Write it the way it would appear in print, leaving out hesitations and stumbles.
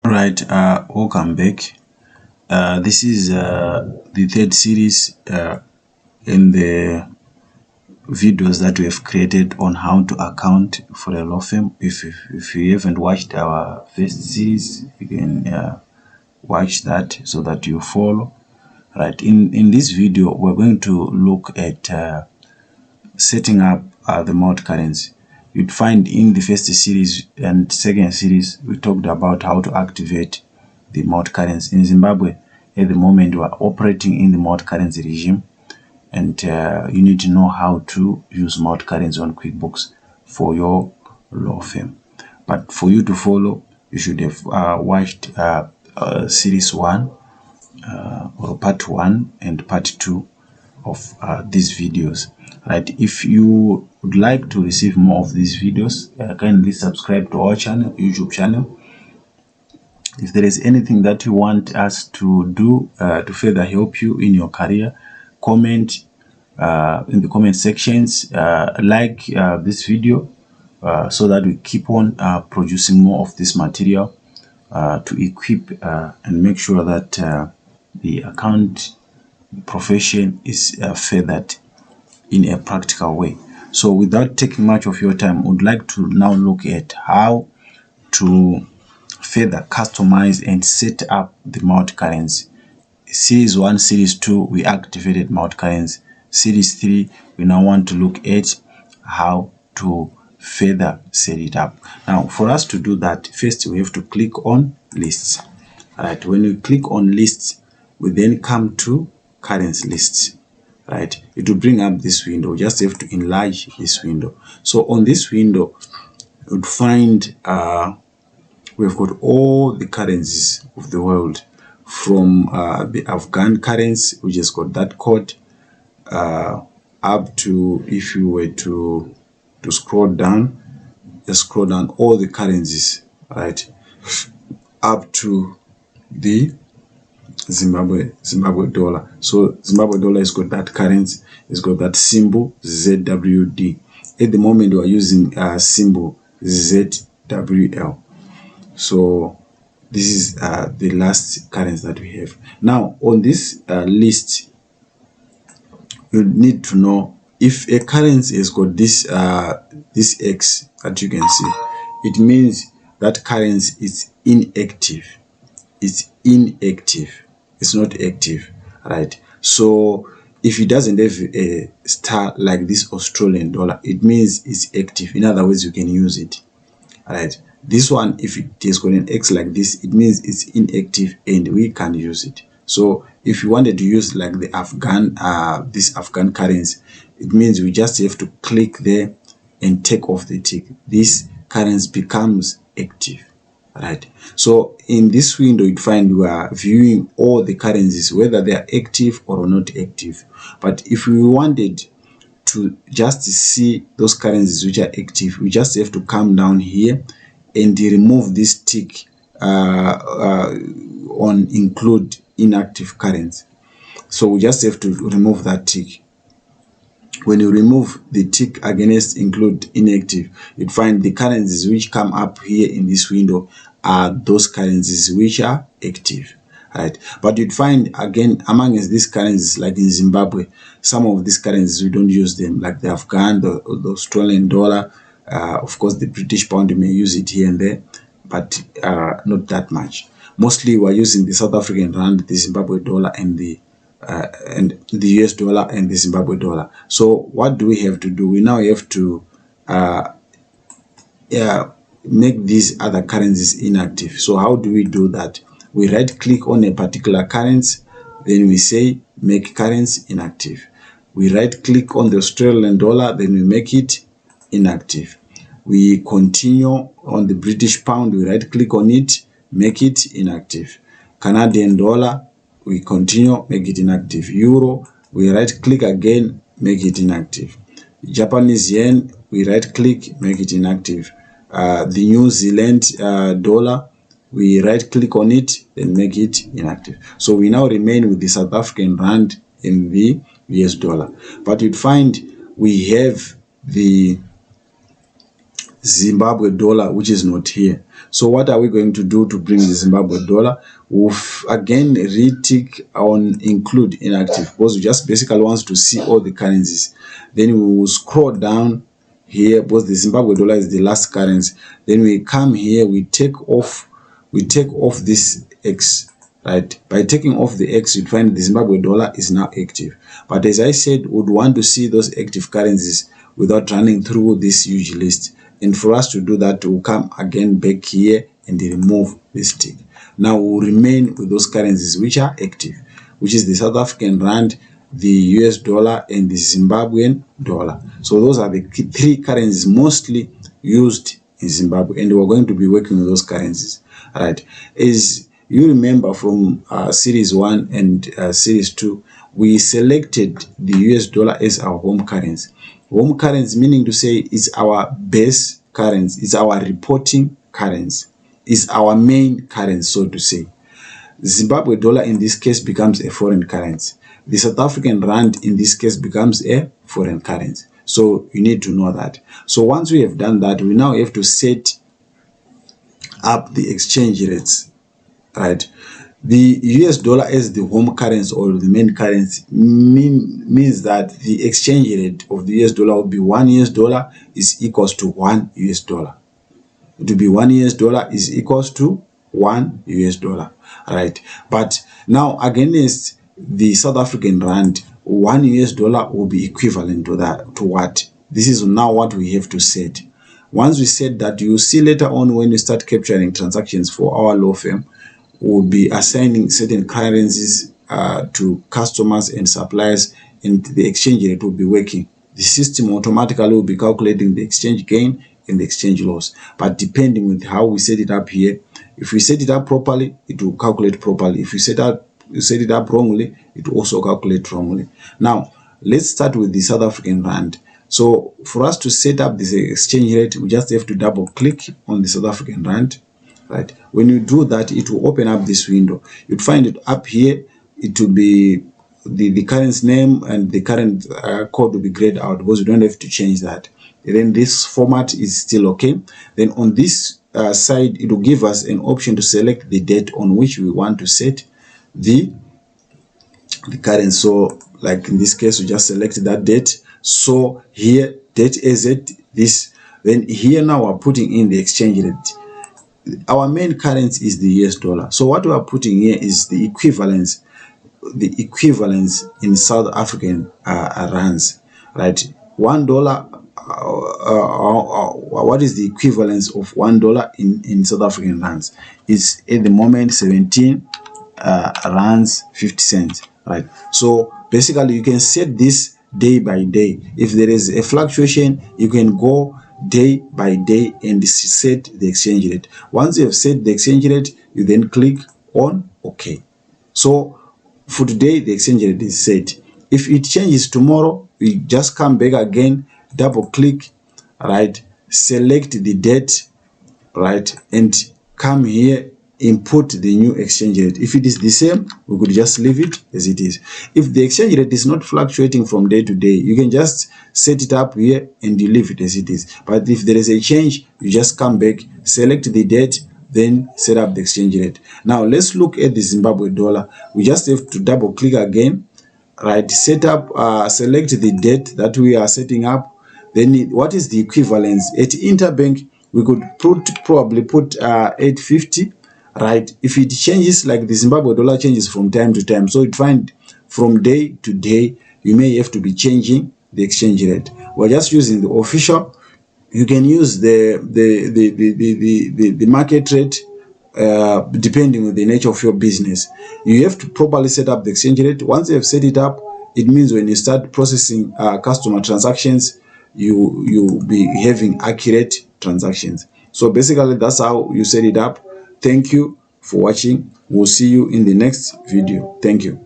Right, welcome back. This is the third series in the videos that we have created on how to account for a law firm. If you haven't watched our first series, you can watch that so that you follow. Right, in this video, we're going to look at setting up the mount currency. You'd find in the first series and second series, we talked about how to activate the mount currency. In Zimbabwe, at the moment, we are operating in the mount currency regime, and you need to know how to use mount currency on QuickBooks for your law firm. But for you to follow, you should have watched series 1 or part 1 and part 2 of these videos. Right, if you would like to receive more of these videos, kindly subscribe to our channel, YouTube channel. If there is anything that you want us to do to further help you in your career, comment in the comment sections, like this video so that we keep on producing more of this material to equip and make sure that the account profession is furthered in a practical way. So without taking much of your time, I would like to now look at how to further customize and set up the mount currency. Series 1, Series 2, we activated mount currency. Series 3, we now want to look at how to further set it up. Now, for us to do that, first we have to click on lists. Right, when we click on lists, we then come to currency lists. Right, it will bring up this window. Just have to enlarge this window. So on this window, you would find we've got all the currencies of the world, from the Afghan currency, which has got that code, up to, if you were to scroll down, just scroll down all the currencies, right, up to the Zimbabwe dollar. So Zimbabwe dollar has got that currency, it's got that symbol ZWD. At the moment, we are using symbol ZWL. So this is the last currency that we have. Now on this list, you need to know if a currency has got this this X that you can see, it means that currency is inactive. It's inactive. It's not active, right? So if it doesn't have a star like this Australian dollar, it means it's active. In other words, you can use it, right? This one, if it has got an X like this, it means it's inactive and we can't use it. So if you wanted to use like the Afghan, this Afghan currency, it means we just have to click there and take off the tick. This currency becomes active. Right, so in this window you'd find we are viewing all the currencies, whether they are active or not active. But if we wanted to just see those currencies which are active, we just have to come down here and remove this tick on include inactive currency. So we just have to remove that tick. When you remove the tick against include inactive, you'd find the currencies which come up here in this window are those currencies which are active, right? But you'd find again among these currencies, like in Zimbabwe, some of these currencies we don't use them, like the Afghan, the Australian dollar, of course the British pound, you may use it here and there, but not that much. Mostly we're using the South African rand, the Zimbabwe dollar, and the US dollar and the Zimbabwe dollar. So what do we have to do? We now have to make these other currencies inactive. So how do we do that? We right click on a particular currency, then we say make currency inactive. We right click on the Australian dollar, then we make it inactive. We continue on the British pound, we right click on it, make it inactive. Canadian dollar, we continue, make it inactive. Euro, we right click again, make it inactive. Japanese yen, we right click, make it inactive. The New Zealand dollar, we right click on it, then make it inactive. So we now remain with the South African rand and the US dollar. But you'd find we have the Zimbabwe dollar, which is not here. So what are we going to do to bring the Zimbabwe dollar? We'll again retick on include inactive, because we just basically want to see all the currencies. Then we will scroll down here, because the Zimbabwe dollar is the last currency. Then we come here, we take off this X, right? By taking off the X, you find the Zimbabwe dollar is now active. But as I said, we'd want to see those active currencies without running through this huge list. And for us to do that, we'll come again back here and remove this tick. Now we'll remain with those currencies which are active, which is the South African rand, the US dollar, and the Zimbabwean dollar. So those are the three currencies mostly used in Zimbabwe, and we're going to be working with those currencies. All right. As you remember from series 1 and series 2, we selected the US dollar as our home currency. Home currency meaning to say it's our base currency, it's our reporting currency, it's our main currency, so to say. Zimbabwe dollar in this case becomes a foreign currency. The South African rand in this case becomes a foreign currency. So you need to know that. So once we have done that, we now have to set up the exchange rates, right? The US dollar as the home currency or the main currency means that the exchange rate of the US dollar will be 1 US dollar is equals to 1 US dollar. It will be 1 US dollar is equals to 1 US dollar, right? But now against the South African rand, 1 US dollar will be equivalent to that, to what? This is now what we have to set. Once we set that, you will see later on when you start capturing transactions for our law firm, we'll be assigning certain currencies to customers and suppliers, and the exchange rate will be working. The system automatically will be calculating the exchange gain and the exchange loss. But depending with how we set it up here, if we set it up properly, it will calculate properly. If you set it up wrongly, it will also calculate wrongly. Now, let's start with the South African rand. So for us to set up this exchange rate, we just have to double click on the South African rand. Right. When you do that, it will open up this window. You'd find it up here. It will be the currency name and the current code will be grayed out, because you don't have to change that. And then this format is still okay. Then on this side, it will give us an option to select the date on which we want to set the currency. So like in this case, we just select that date. So here, date as it this. Then here now we're putting in the exchange rate. Our main currency is the US dollar. So what we are putting here is the equivalence in South African rands, right? $1. What is the equivalence of $1 in South African rands? It's at the moment 17 rands 50 cents, right? So basically, you can set this day by day. If there is a fluctuation, you can go day by day and set the exchange rate. Once you have set the exchange rate, you then click on OK. So for today, the exchange rate is set. If it changes tomorrow, we just come back again, double click, right? Select the date, right? And come here, input the new exchange rate. If it is the same, we could just leave it as it is. If the exchange rate is not fluctuating from day to day, you can just set it up here and you leave it as it is. But if there is a change, you just come back, select the date, then set up the exchange rate. Now let's look at the Zimbabwe dollar. We just have to double click again, right? Set up, select the date that we are setting up. Then what is the equivalence at interbank? We could probably put 850, right? If it changes, like the Zimbabwe dollar changes from time to time, so you find from day to day you may have to be changing the exchange rate. We're just using the official. You can use the market rate depending on the nature of your business. You have to properly set up the exchange rate. Once you have set it up, it means when you start processing customer transactions, you'll be having accurate transactions. So basically, that's how you set it up. Thank you for watching. We'll see you in the next video. Thank you.